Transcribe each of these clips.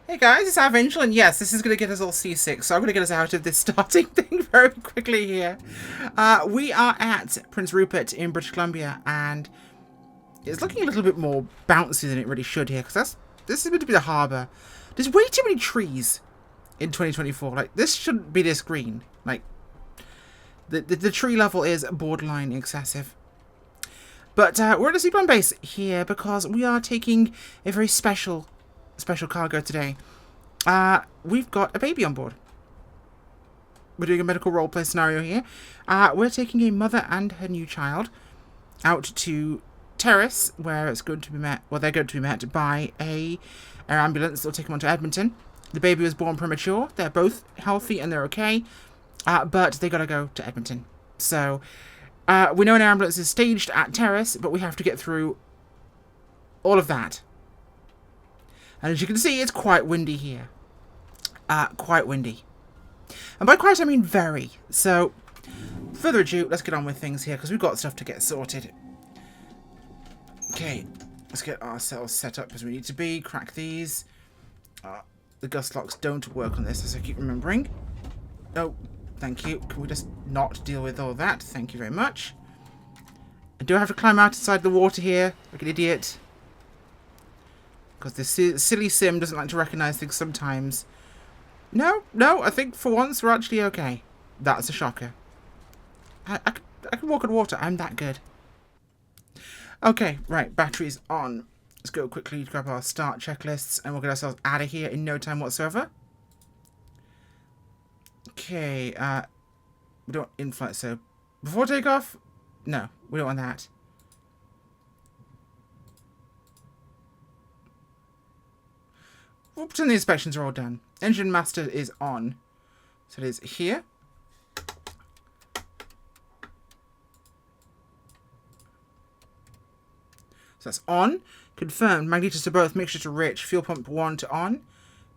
Hey guys, it's Avengel, and yes, this is going to get us all seasick, so I'm going to get us out of this starting thing very quickly here. We are at Prince Rupert in British Columbia, and it's looking a little bit more bouncy than it really should here, because this is meant to be the harbour. There's way too many trees in 2024. Like, this shouldn't be this green. Like, the tree level is borderline excessive. But we're at a seaplane base here because we are taking a very special cargo today. We've got a baby on board. We're doing a medical roleplay scenario here. We're taking a mother and her new child out to Terrace, where it's going to be met. Well, they're going to be met by a air ambulance. They'll take them on to Edmonton. The baby was born premature. They're both healthy and they're okay, but they gotta go to Edmonton. So we know an air ambulance is staged at Terrace, but we have to get through all of that. And as you can see, it's quite windy here. Quite windy. And by quite, I mean very. So, further ado, let's get on with things here, because we've got stuff to get sorted. Okay, let's get ourselves set up as we need to be. Crack these. The gust locks don't work on this, as I keep remembering. Oh, thank you. Can we just not deal with all that? Thank you very much. I do have to climb outside the water here, like an idiot. Because the silly sim doesn't like to recognise things sometimes. No, I think for once we're actually okay. That's a shocker. I can walk on water. I'm that good. Okay, right. Batteries on. Let's go quickly grab our start checklists and we'll get ourselves out of here in no time whatsoever. Okay, we don't in-flight, so before takeoff? No, we don't want that. We'll pretend the inspections are all done. Engine master is on. So it is here. So that's on. Confirmed. Magnetos to both. Mixture to rich. Fuel pump 1 to on.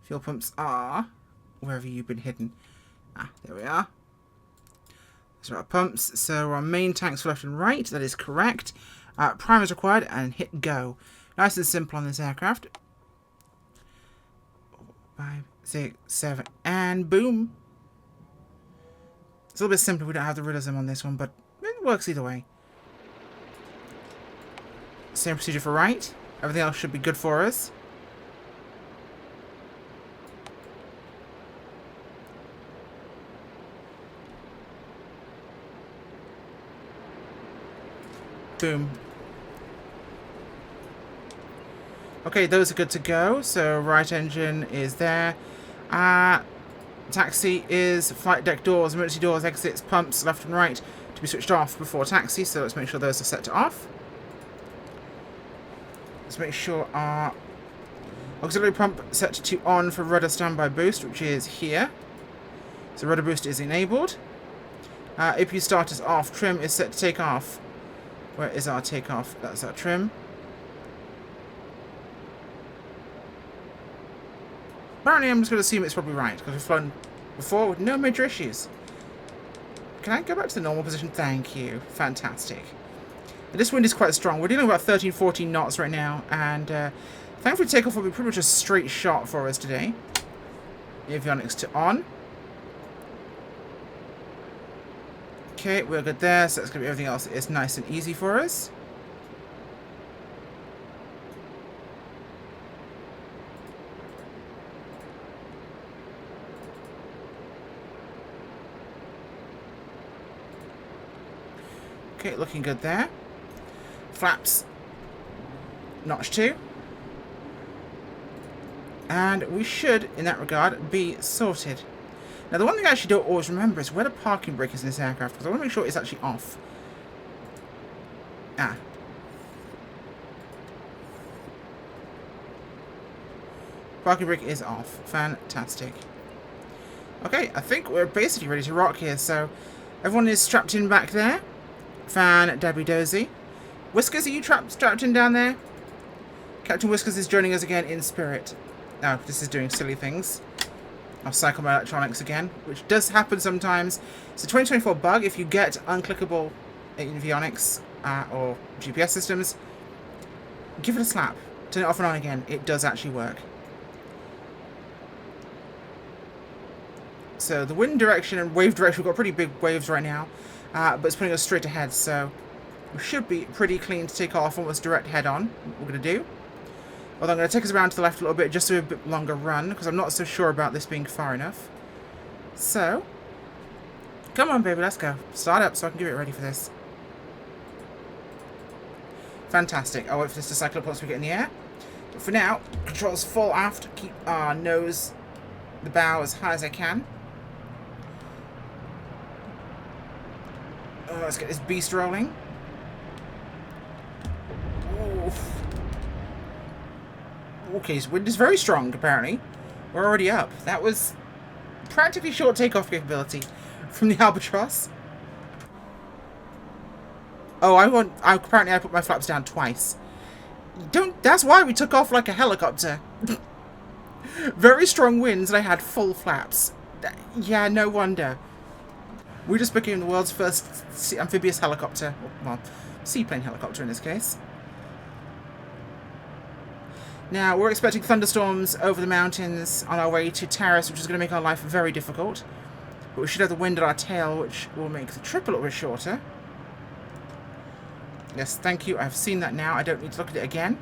Fuel pumps are wherever you've been hidden. There we are. Those are our pumps. So our main tanks for left and right. That is correct. Prime is required and hit go. Nice and simple on this aircraft. 5, 6, 7, and boom. It's a little bit simpler. We don't have the realism on this one, but it works either way. Same procedure for right. Everything else should be good for us. Boom. Okay, those are good to go. So right engine is there. Taxi is flight deck doors, emergency doors, exits, pumps left and right to be switched off before taxi. So let's make sure those are set to off. Let's make sure our auxiliary pump set to on for rudder standby boost, which is here. So rudder boost is enabled. APU start is off. Trim is set to take off. Where is our takeoff? That's our trim. Apparently I'm just going to assume it's probably right, because we've flown before with no major issues. Can I go back to the normal position? Thank you. Fantastic. This wind is quite strong. We're dealing with about 13, 14 knots right now, and thankfully takeoff will be pretty much a straight shot for us today. Avionics to on. Okay, we're good there, so that's going to be everything else is nice and easy for us. Okay, looking good there. Flaps. Notch 2. And we should, in that regard, be sorted. Now, the one thing I actually don't always remember is where the parking brake is in this aircraft, because I want to make sure it's actually off. Parking brake is off. Fantastic. Okay, I think we're basically ready to rock here, so everyone is strapped in back there. Fan-dabby-dozy. Whiskers, are you strapped in down there? Captain Whiskers is joining us again in spirit. Oh, this is doing silly things. I'll cycle my electronics again, which does happen sometimes. It's a 2024 bug. If you get unclickable avionics or GPS systems, give it a slap. Turn it off and on again. It does actually work. So the wind direction and wave direction, we've got pretty big waves right now, but it's putting us straight ahead, so we should be pretty clean to take off almost direct head on. What we're going to do. Although I'm going to take us around to the left a little bit just to do a bit longer run, because I'm not so sure about this being far enough. So, come on baby, let's go. Start up so I can get ready for this. Fantastic. I'll wait for this to cycle up once we get in the air. But for now, controls full aft, keep our nose, the bow as high as I can. Oh, let's get this beast rolling. Oof. Okay, so wind is very strong, apparently. We're already up. That was practically short takeoff capability from the Albatross. Oh, apparently I put my flaps down twice. That's why we took off like a helicopter. Very strong winds and I had full flaps. Yeah, no wonder. We just became the world's first amphibious helicopter. Well, seaplane helicopter in this case. Now, we're expecting thunderstorms over the mountains on our way to Terrace, which is going to make our life very difficult. But we should have the wind at our tail, which will make the trip a little bit shorter. Yes, thank you. I've seen that now. I don't need to look at it again.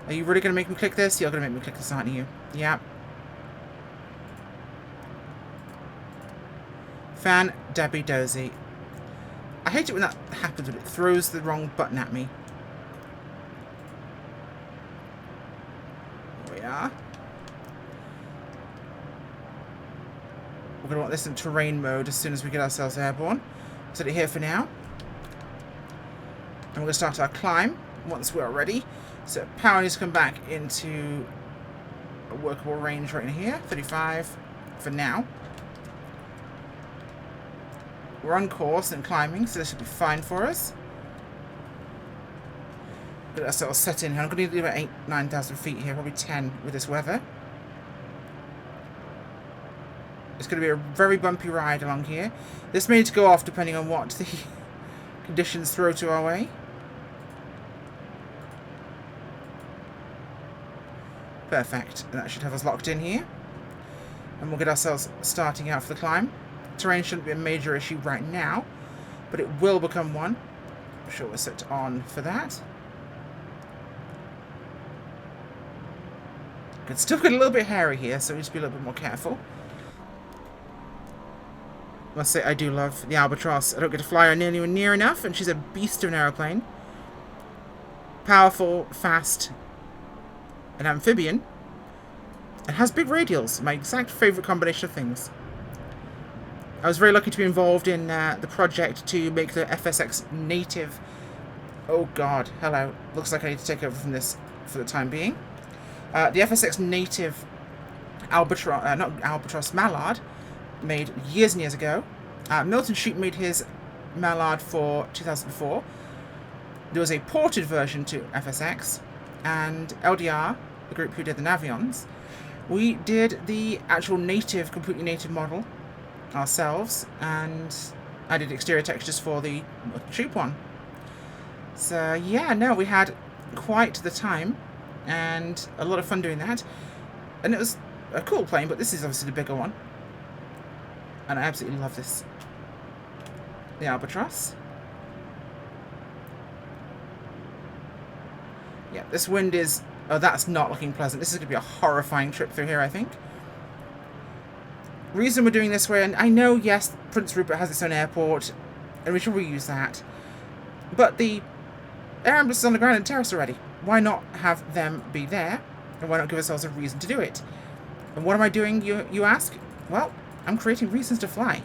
Are you really going to make me click this? You're going to make me click this, aren't you? Yeah. Fan-dabby-dozy. I hate it when that happens, when it throws the wrong button at me. Here we are. We're going to want this in terrain mode as soon as we get ourselves airborne. Set it here for now. And we're going to start our climb once we're ready. So power needs to come back into a workable range right in here. 35 for now. We're on course and climbing, so this should be fine for us. Get ourselves set in here. I'm going to need about 9,000 feet here, probably 10 with this weather. It's going to be a very bumpy ride along here. This may need to go off depending on what the conditions throw to our way. Perfect. And that should have us locked in here. And we'll get ourselves starting out for the climb. Terrain shouldn't be a major issue right now, but it will become one. I'm sure we're set on for that. It's still getting a little bit hairy here, so we need to be a little bit more careful. I must say, I do love the Albatross. I don't get to fly her near enough, and she's a beast of an aeroplane. Powerful, fast, an amphibian. It has big radials, my exact favourite combination of things. I was very lucky to be involved in the project to make the FSX native... Oh god, hello. Looks like I need to take over from this for the time being. The FSX native Albatross, not Albatross, Mallard, made years and years ago. Milton Sheep made his Mallard for 2004. There was a ported version to FSX, and LDR, the group who did the Navions, we did the actual native, completely native model ourselves, and I did exterior textures for the Sheep one. So yeah, no, we had quite the time and a lot of fun doing that, and it was a cool plane, but this is obviously the bigger one, and I absolutely love this, the Albatross. Yeah, this wind is... Oh, that's not looking pleasant. This is going to be a horrifying trip through here, I think. Reason we're doing this way, and I know, yes, Prince Rupert has its own airport, and we should reuse that. But the air ambulance is on the ground in Terrace already. Why not have them be there, and why not give ourselves a reason to do it? And what am I doing, you ask? Well, I'm creating reasons to fly.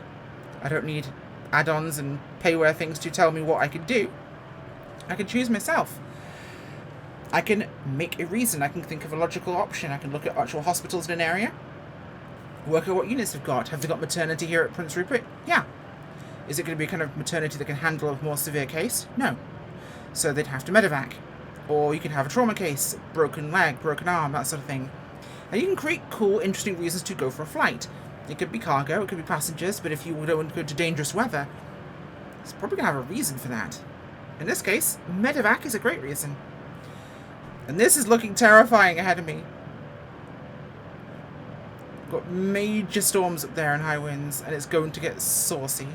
I don't need add-ons and payware things to tell me what I can do. I can choose myself. I can make a reason. I can think of a logical option. I can look at actual hospitals in an area. Work out what units they've got. Have they got maternity here at Prince Rupert? Yeah. Is it going to be a kind of maternity that can handle a more severe case? No. So they'd have to Medevac. Or you could have a trauma case, broken leg, broken arm, that sort of thing. And you can create cool, interesting reasons to go for a flight. It could be cargo, it could be passengers, but if you don't want to go to dangerous weather, it's probably going to have a reason for that. In this case, Medevac is a great reason. And this is looking terrifying ahead of me. Got major storms up there and high winds, and it's going to get saucy.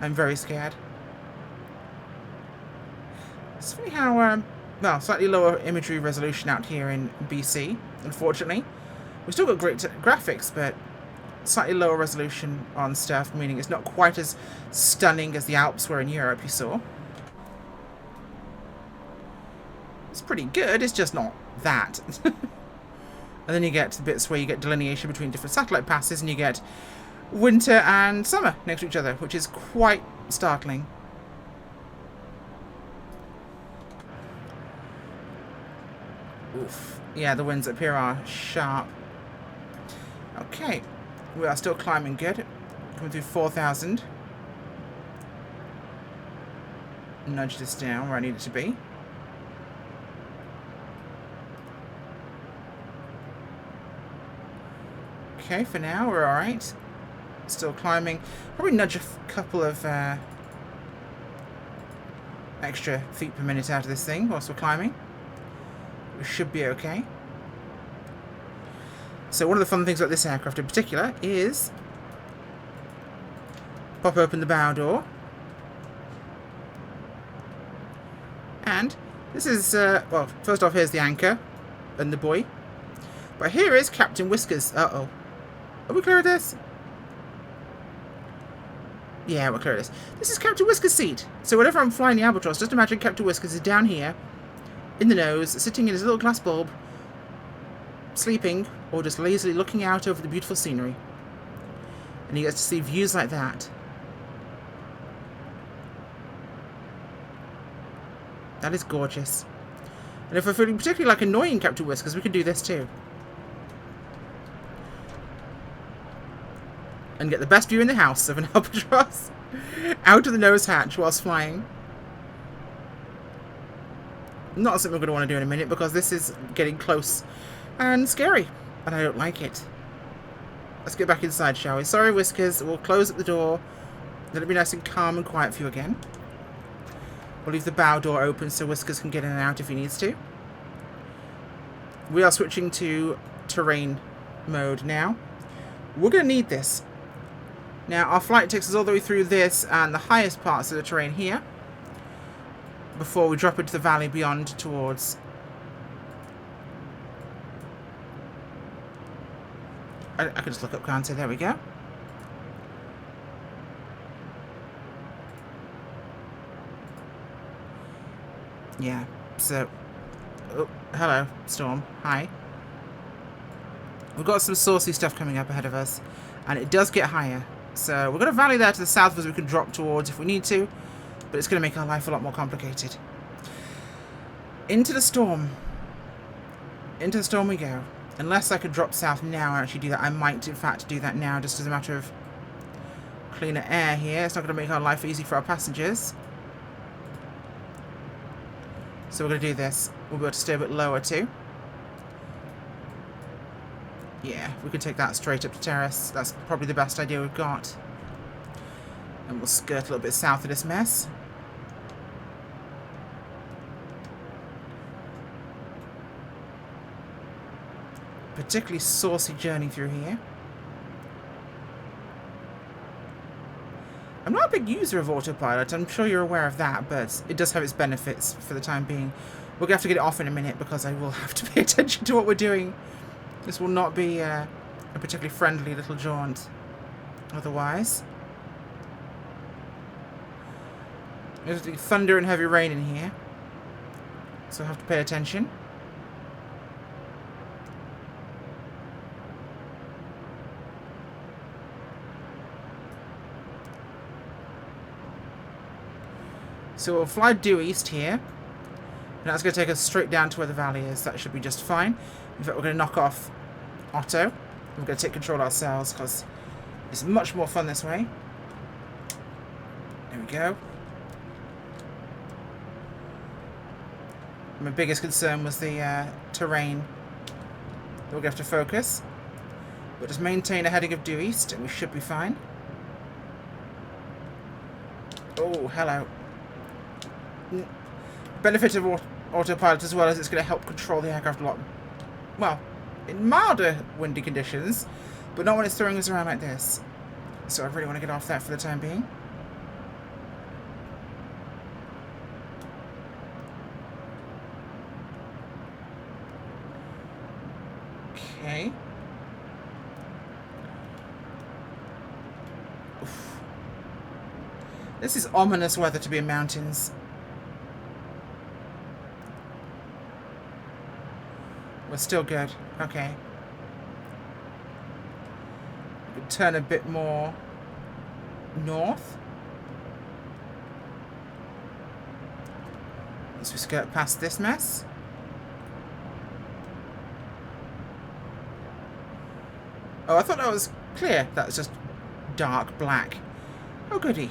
I'm very scared. It's funny how, well, slightly lower imagery resolution out here in BC, unfortunately. We've still got great graphics, but slightly lower resolution on stuff, meaning it's not quite as stunning as the Alps were in Europe, you saw. It's pretty good, it's just not that. And then you get the bits where you get delineation between different satellite passes, and you get winter and summer next to each other, which is quite startling. Oof. Yeah, the winds up here are sharp. Okay. We are still climbing good. Coming through 4,000. Nudge this down where I need it to be. Okay, for now we're alright. Still climbing. Probably nudge a couple of extra feet per minute out of this thing whilst we're climbing. We should be okay. So one of the fun things about this aircraft in particular is pop open the bow door. And this is, well, first off, here's the anchor and the buoy. But here is Captain Whiskers. Uh-oh. Are we clear of this? Yeah, we're clear of this. This is Captain Whiskers' seat. So whenever I'm flying the Albatross, just imagine Captain Whiskers is down here, in the nose, sitting in his little glass bulb, sleeping, or just lazily looking out over the beautiful scenery. And he gets to see views like that. That is gorgeous. And if we're feeling particularly like annoying Captain Whiskers, we can do this too. And get the best view in the house of an Albatross out of the nose hatch whilst flying. Not something we're going to want to do in a minute, because this is getting close and scary, and I don't like it. Let's get back inside, shall we? Sorry, Whiskers. We'll close up the door. Let it be nice and calm and quiet for you again. We'll leave the bow door open so Whiskers can get in and out if he needs to. We are switching to terrain mode now. We're going to need this. Now, our flight takes us all the way through this and the highest parts of the terrain here, before we drop into the valley beyond towards I can just look up, can't I? There we go. Yeah, so oh, hello, Storm. Hi. We've got some saucy stuff coming up ahead of us, and it does get higher. So we've got a valley there to the south as we can drop towards if we need to, but it's going to make our life a lot more complicated. Into the storm. Into the storm we go. Unless I could drop south now and actually do that. I might, in fact, do that now just as a matter of cleaner air here. It's not going to make our life easy for our passengers. So we're going to do this. We'll be able to stay a bit lower too. Yeah, we can take that straight up to Terrace. That's probably the best idea we've got. And we'll skirt a little bit south of this mess. Particularly saucy journey through here. I'm not a big user of autopilot, I'm sure you're aware of that, but it does have its benefits for the time being. We're going to have to get it off in a minute because I will have to pay attention to what we're doing. This will not be a particularly friendly little jaunt otherwise. There's thunder and heavy rain in here, so I have to pay attention. So we'll fly due east here, and that's going to take us straight down to where the valley is. That should be just fine. In fact, we're going to knock off Otto. We're going to take control ourselves because it's much more fun this way. There we go. My biggest concern was the terrain. We're going to have to focus. We'll just maintain a heading of due east, and we should be fine. Oh, hello. Benefit of autopilot as well is it's going to help control the aircraft a lot, well, in milder windy conditions, but not when it's throwing us around like this. So I really want to get off that for the time being. Okay. Oof. This is ominous weather to be in mountains. We're still good. Okay. We could turn a bit more north. As we skirt past this mess. Oh, I thought that was clear. That was just dark black. Oh, goody.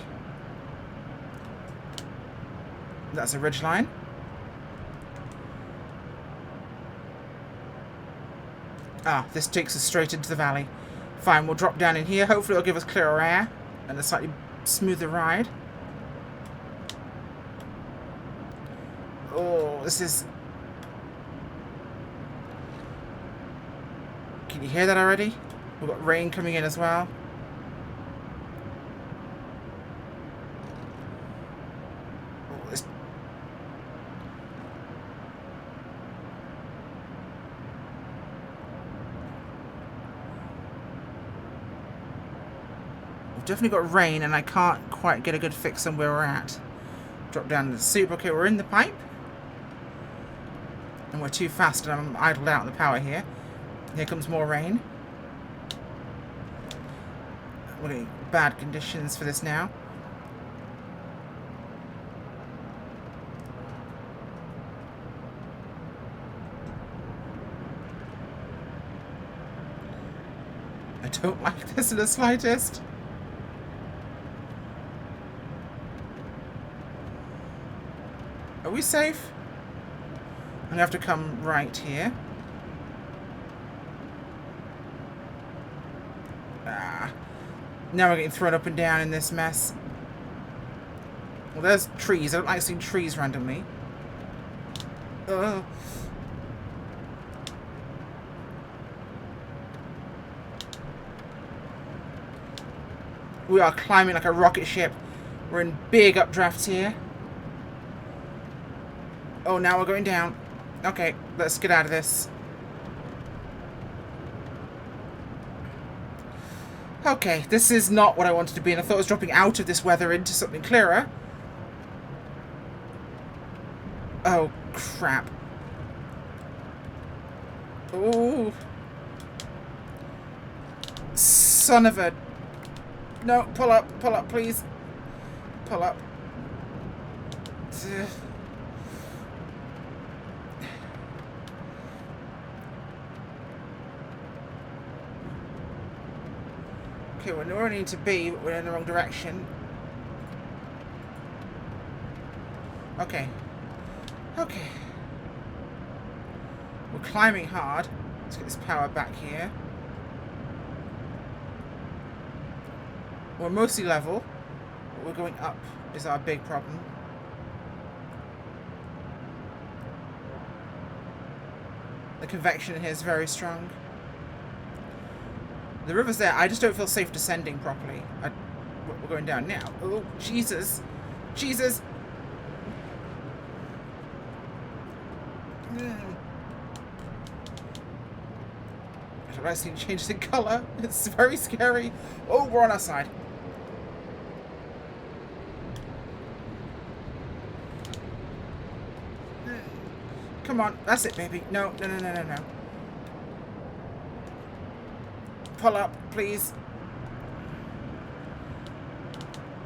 That's a ridgeline. Ah, this takes us straight into the valley. Fine, we'll drop down in here. Hopefully it'll give us clearer air and a slightly smoother ride. Oh, this is... Can you hear that already? We've got rain coming in as well. Oh, this... We've definitely got rain and I can't quite get a good fix on where we're at. Drop down to the soup. Okay, we're in the pipe. And we're too fast and I'm idled out on the power here. Here comes more rain. We're getting bad conditions for this now. I don't like this in the slightest. Are we safe? I'm gonna have to come right here. Ah. Now we're getting thrown up and down in this mess. Well, there's trees. I don't like seeing trees randomly. Ugh. We are climbing like a rocket ship. We're in big updrafts here. Oh, now we're going down. Okay, let's get out of this. Okay, this is not what I wanted to be, and I thought I was dropping out of this weather into something clearer. Oh, crap. Ooh. Son of a... No, pull up, please. Pull up. Okay, we're where we need to be, but we're in the wrong direction. Okay. Okay. We're climbing hard. Let's get this power back here. We're mostly level, but we're going up is our big problem. The convection in here is very strong. The river's there. I just don't feel safe descending properly. We're going down now. Oh, Jesus. Jesus. I don't like seeing changes in colour. It's very scary. Oh, we're on our side. Come on. That's it, baby. No. Pull up, please.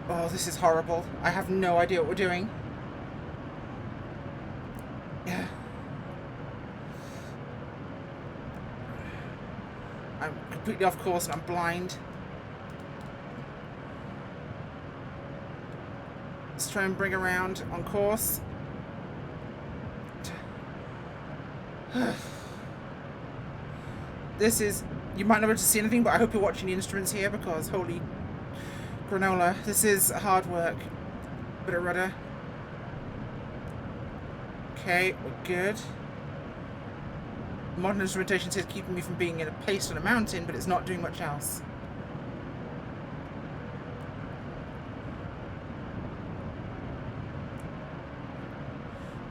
Oh, this is horrible. I have no idea what we're doing. Yeah. I'm completely off course and I'm blind. Let's try and bring around on course. This is... You might not be able to see anything, but I hope you're watching the instruments here because holy granola. This is hard work. Bit of rudder. Okay, we're good. modern instrumentation says keeping me from being in a place on a mountain, but it's not doing much else.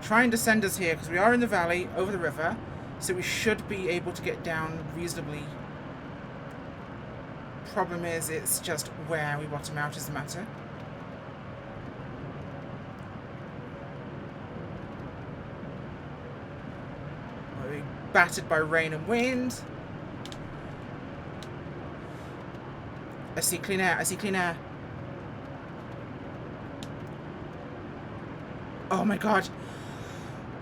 Try and descend us here, because we are in the valley, over the river, so we should be able to get down reasonably. Problem is, it's just where we bottom out is the matter. We're battered by rain and wind. I see clean air, I see clean air. Oh my god.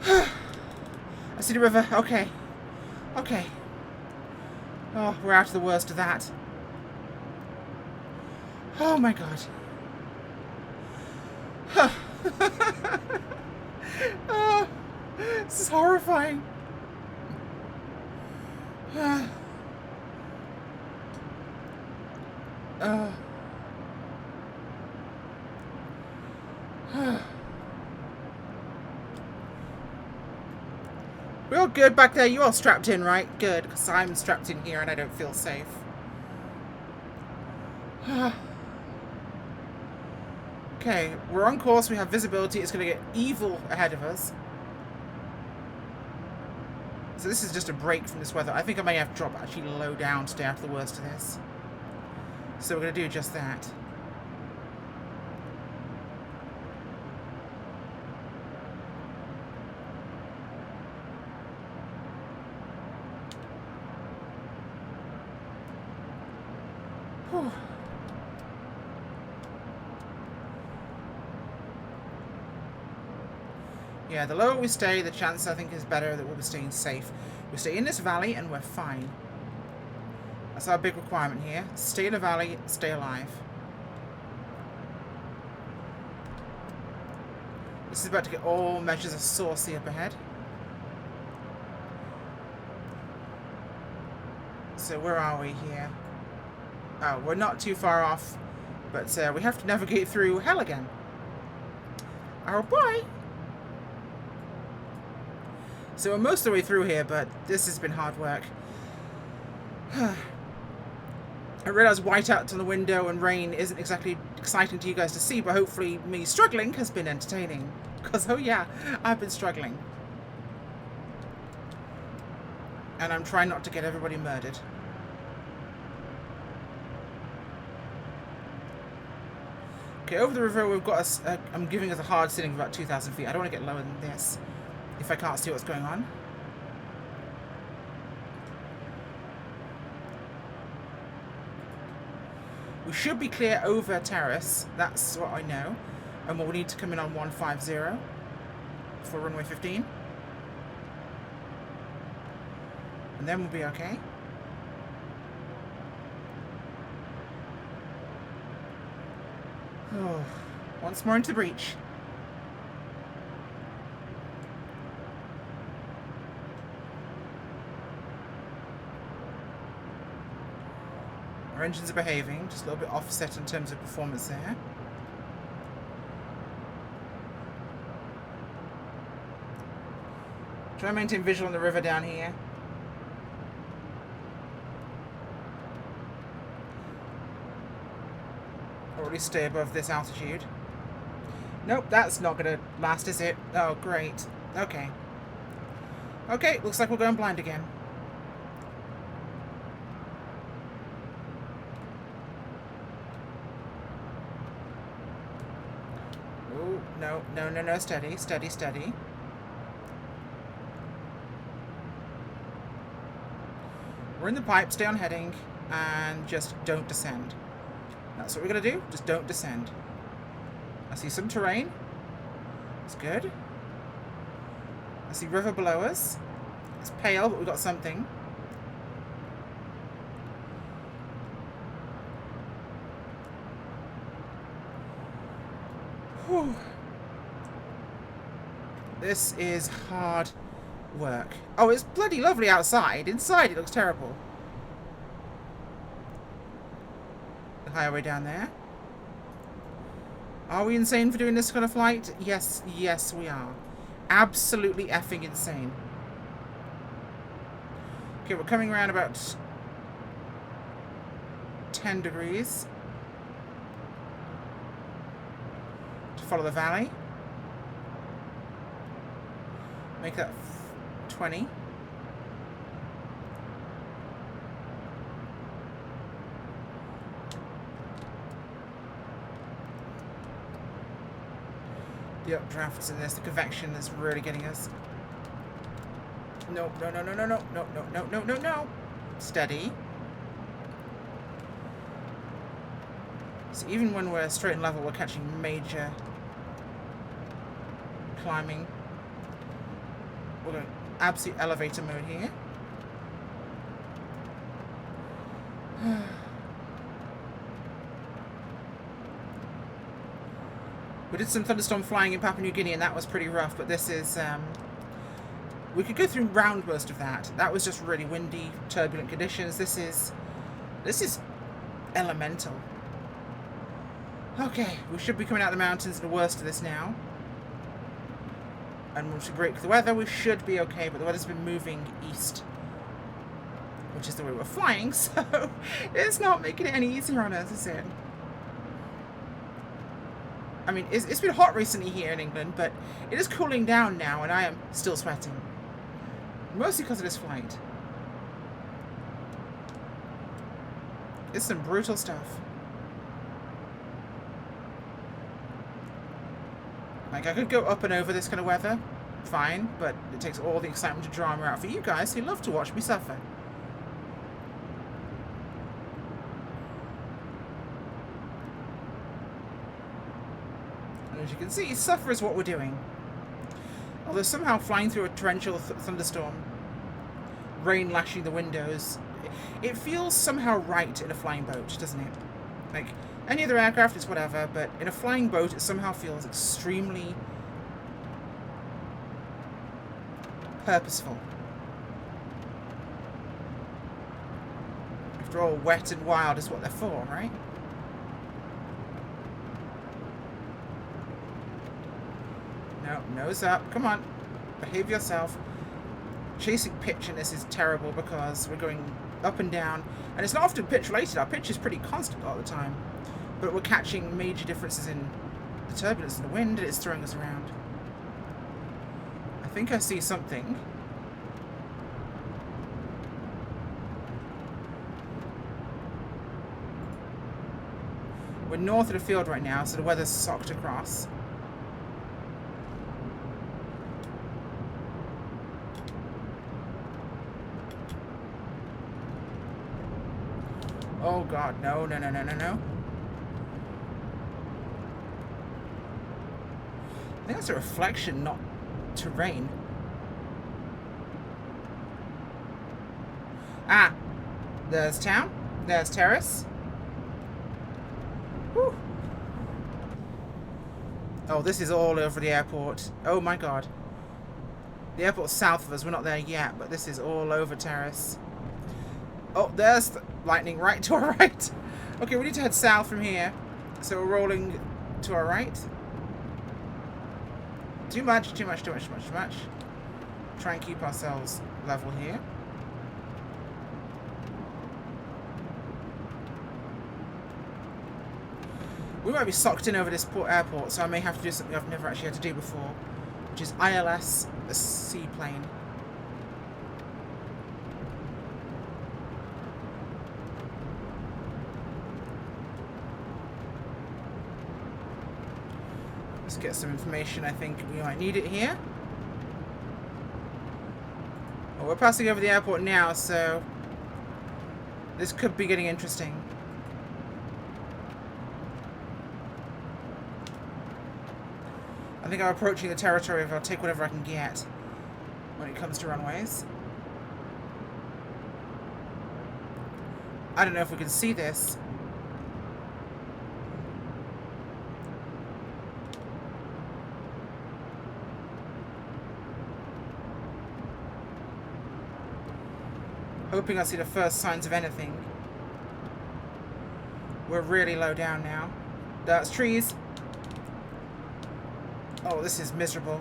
I see the river. Okay. Okay. Oh, we're out of the worst of that. Oh my god. Oh, this is horrifying. We're all good back there. You all strapped in, right? Good, because I'm strapped in here and I don't feel safe. Okay, we're on course. We have visibility. It's going to get evil ahead of us. So this is just a break from this weather. I think I may have to drop actually low down to stay out of the worst of this. So we're going to do just that. Whew. Yeah, the lower we stay, the chance I think is better that we'll be staying safe. We stay in this valley and we're fine. That's our big requirement here. Stay in the valley, stay alive. This is about to get all measures of saucy up ahead. So where are we here? Oh, we're not too far off, but we have to navigate through hell again. Oh boy! So we're most of the way through here, but this has been hard work. I realise whiteout on the window and rain isn't exactly exciting to you guys to see, but hopefully me struggling has been entertaining. Because, oh yeah, I've been struggling. And I'm trying not to get everybody murdered. Okay, over the river we've got I'm giving us a hard ceiling of about 2,000 feet. I don't want to get lower than this if I can't see what's going on. We should be clear over Terrace. That's what I know. And we'll need to come in on 150 for runway 15. And then we'll be okay. Oh, once more into the breach. Our engines are behaving, just a little bit offset in terms of performance there. Try and maintain visual on the river down here. Already stay above this altitude. Nope, that's not going to last, is it? Oh, great. Okay. Okay, looks like we're going blind again. Oh, no, no, no, no, steady, steady, steady. We're in the pipe, stay on heading, and just don't descend. That's what we're going to do, just don't descend. I see some terrain. It's good. I see river below us. It's pale, but we've got something. Whew. This is hard work. Oh, it's bloody lovely outside. Inside it looks terrible. The highway down there. Are we insane for doing this kind of flight? Yes, yes we are. Absolutely effing insane. Okay, we're coming around about 10 degrees to follow the valley. Make that 20. The updrafts in this, the convection is really getting us. No, no, no, no, no, no, no, no, no, no, no, no. Steady. So even when we're straight and level, we're catching major climbing. We're going absolute elevator mode here. We did some thunderstorm flying in Papua New Guinea, and that was pretty rough, but this is, we could go through round most of that. That was just really windy, turbulent conditions. This is elemental. Okay, we should be coming out of the mountains in the worst of this now. And once we break the weather, we should be okay, but the weather's been moving east, which is the way we're flying, so it's not making it any easier on us, is it? I mean, it's been hot recently here in England, but it is cooling down now, and I am still sweating. Mostly because of this flight. It's some brutal stuff. Like, I could go up and over this kind of weather, fine, but it takes all the excitement and drama out for you guys who love to watch me suffer. And as you can see, suffer is what we're doing. Although somehow flying through a torrential thunderstorm, rain lashing the windows, it feels somehow right in a flying boat, doesn't it? Like, any other aircraft is whatever, but in a flying boat it somehow feels extremely purposeful. After all, wet and wild is what they're for, right? No, nose up. Come on. Behave yourself. Chasing pitch in this is terrible because we're going up and down. And it's not often pitch related. Our pitch is pretty constant all the time. But we're catching major differences in the turbulence and the wind, and it's throwing us around. I think I see something. We're north of the field right now, so the weather's socked across. Oh god, no, no, no, no, no, no. I think that's a reflection, not terrain. Ah, there's town. There's Terrace. Whew. Oh, this is all over the airport. Oh my god. The airport's south of us. We're not there yet, but this is all over Terrace. Oh, there's the lightning right to our right. Okay, we need to head south from here. So we're rolling to our right. Too much, too much, too much, too much, too much. Try and keep ourselves level here. We might be socked in over this airport, so I may have to do something I've never actually had to do before, which is ILS a seaplane. Let's get some information. I think we might need it here. Well, we're passing over the airport now, so this could be getting interesting. I think I'm approaching the territory of I'll take whatever I can get when it comes to runways. I don't know if we can see this. Hoping I see the first signs of anything. We're really low down now. That's trees. Oh, this is miserable.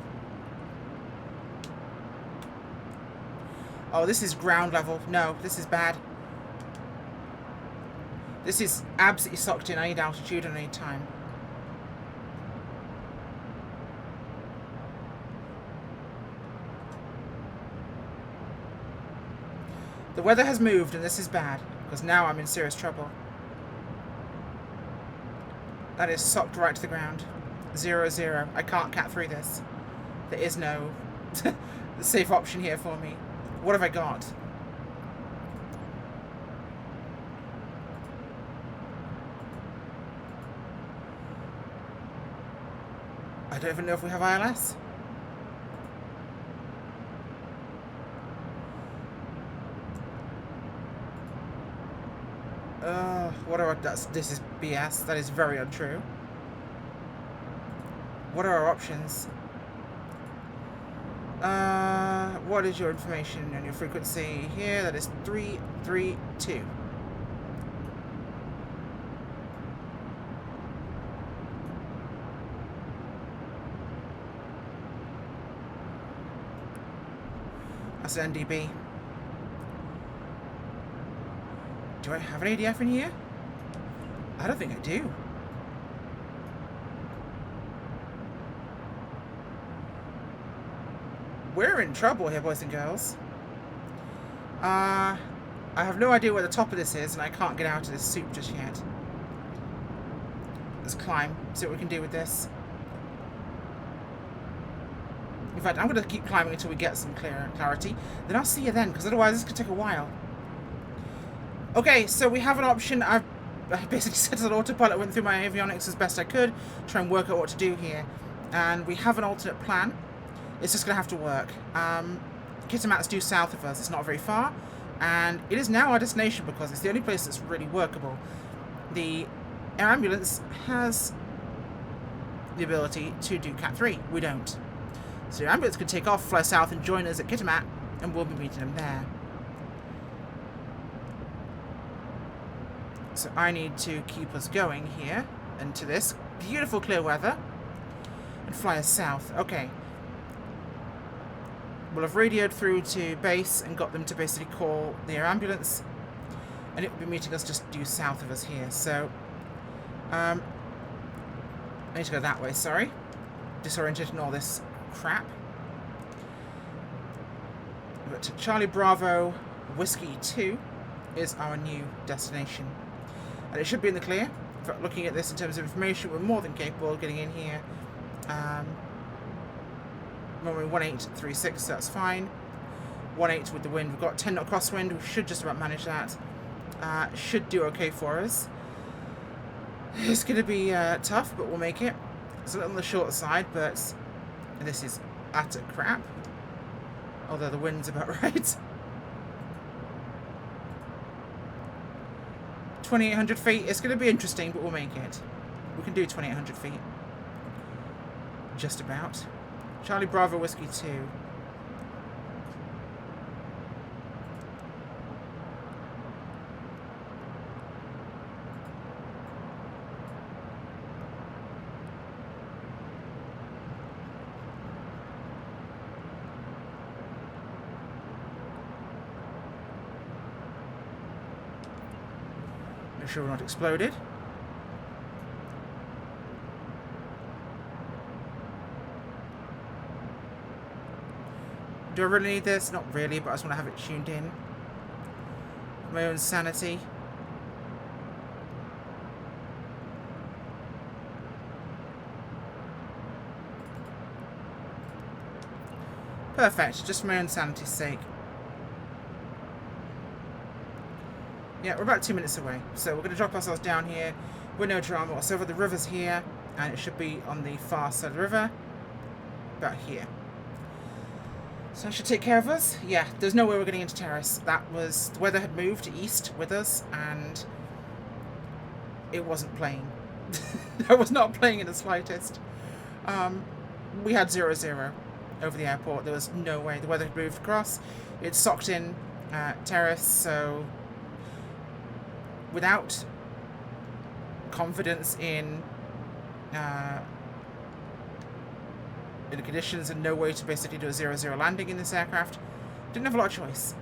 Oh, this is ground level. No, this is bad. This is absolutely sucked in. I need altitude and I need time. The weather has moved and this is bad, because now I'm in serious trouble. That is sucked right to the ground. 0-0. I can't cat through this. There is no safe option here for me. What have I got? I don't even know if we have ILS. What are this is BS. That is very untrue. What are our options? What is your information and your frequency here? That is 332. That's an NDB. Do I have an ADF in here? I don't think I do. We're in trouble here, boys and girls. I have no idea where the top of this is, and I can't get out of this soup just yet. Let's climb, see what we can do with this. In fact, I'm going to keep climbing until we get some clarity. Then I'll see you then, because otherwise this could take a while. Okay, so we have an option. I basically set it on autopilot, went through my avionics as best I could, try and work out what to do here. And we have an alternate plan. It's just going to have to work. Kitimat's due south of us. It's not very far. And it is now our destination because it's the only place that's really workable. The air ambulance has the ability to do Cat 3. We don't. So the ambulance could take off, fly south and join us at Kitimat, and we'll be meeting them there. So I need to keep us going here into this beautiful clear weather and fly us south. Okay. We'll have radioed through to base and got them to basically call the air ambulance, and it will be meeting us just due south of us here. So I need to go that way, sorry. Disoriented in all this crap. But Charlie Bravo Whiskey 2 is our new destination. And it should be in the clear. But looking at this in terms of information, we're more than capable of getting in here. Runway 1836, so that's fine. 18 with the wind. We've got 10 knot crosswind. We should just about manage that. Should do okay for us. It's going to be tough, but we'll make it. It's a little on the shorter side, but this is utter crap. Although the wind's about right. 2,800 feet. It's going to be interesting, but we'll make it. We can do 2,800 feet. Just about. Charlie Bravo Whiskey 2. Make sure we're not exploded. Do I really need this? Not really, but I just want to have it tuned in. For my own sanity. Perfect, just for my own sanity's sake. Yeah, we're about 2 minutes away, so we're going to drop ourselves down here. We're no drama whatsoever. The river's here, and it should be on the far side of the river. About here. So that should take care of us. Yeah, there's no way we're getting into Terrace. That was... The weather had moved to east with us, and it wasn't playing. I was not playing in the slightest. We had 0-0 over the airport. There was no way. The weather had moved across. It socked in Terrace, so without confidence in the conditions and no way to basically do a 0-0 landing in this aircraft, didn't have a lot of choice.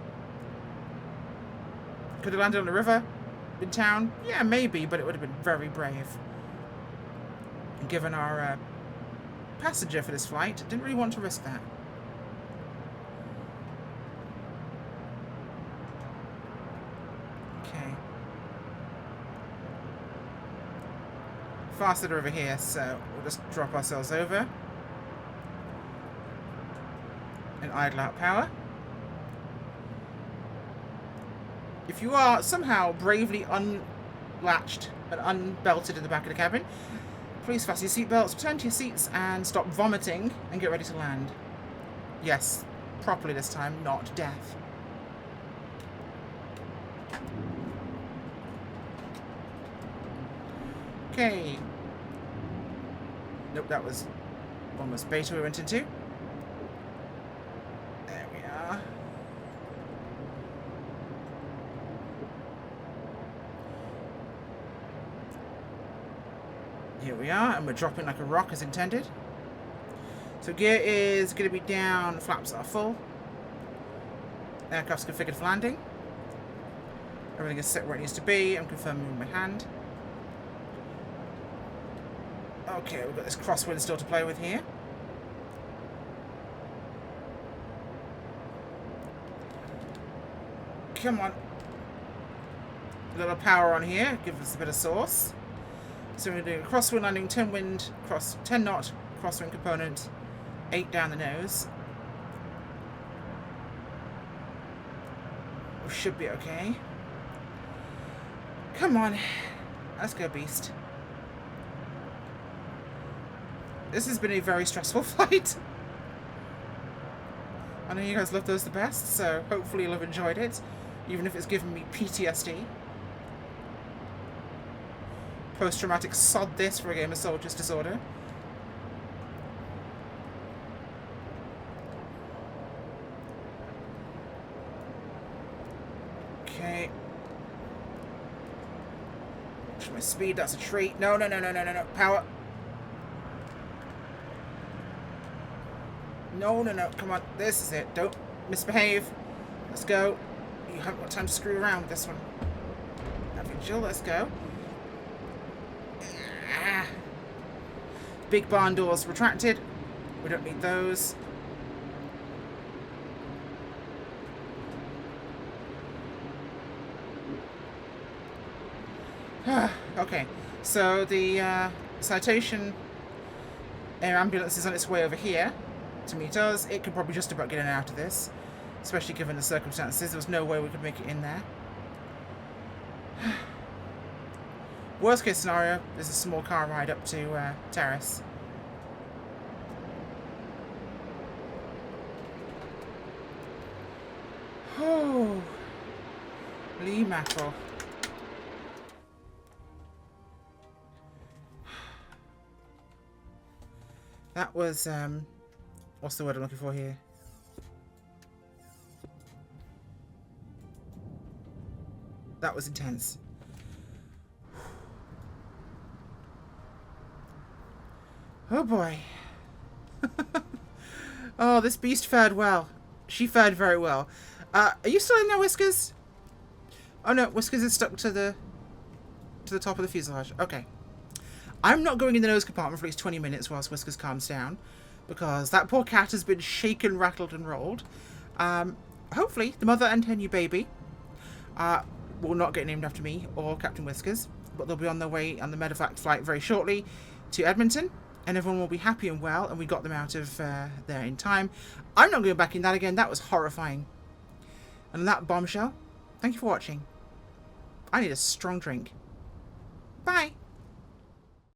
Could have landed on the river in town? Yeah, maybe, but it would have been very brave. Given our passenger for this flight, didn't really want to risk that. Okay. Faster over here, so we'll just drop ourselves over. And idle out power. If you are somehow bravely unlatched and unbelted in the back of the cabin, please fasten your seatbelts, return to your seats, and stop vomiting and get ready to land. Yes, properly this time, not death. Okay. Nope, that was almost beta we went into. There we are. Here we are, and we're dropping like a rock as intended. So gear is going to be down, flaps are full. Aircraft's configured for landing. Everything is set where it needs to be. I'm confirming with my hand. Okay, we've got this crosswind still to play with here. Come on. A little power on here, give us a bit of sauce. So we're going to do a crosswind landing, 10 wind, 10 knot, crosswind component, 8 down the nose. We should be okay. Come on. Let's go, beast. This has been a very stressful flight. I know you guys love those the best, so hopefully you'll have enjoyed it, even if it's given me PTSD. Post-traumatic sod this for a game of Soldier's Disorder. Okay. Watch my speed, that's a treat. No, no, no, no, no, no, no. Power. No, no, no. Come on. This is it. Don't misbehave. Let's go. You haven't got time to screw around with this one. Jill, let's go. Ah. Big barn doors retracted. We don't need those. Okay. So the citation air ambulance is on its way over here to meet us. It could probably just about get in and out of this, especially given the circumstances. There was no way we could make it in there. Worst case scenario, there's a small car ride up to Terrace. Oh, Lee mackerel. That was, what's the word I'm looking for here? That was intense. Oh boy. Oh, this beast fared well. She fared very well. Are you still in there, Whiskers? Oh no, Whiskers is stuck to the top of the fuselage. Okay. I'm not going in the nose compartment for at least 20 minutes whilst Whiskers calms down, because that poor cat has been shaken, rattled and rolled. Hopefully the mother and her new baby will not get named after me or Captain Whiskers, but they'll be on their way on the Medevac flight very shortly to Edmonton, and everyone will be happy and well, and we got them out of there in time. I'm not going back in that again. That was horrifying. And on that bombshell, thank you for watching. I need a strong drink. Bye.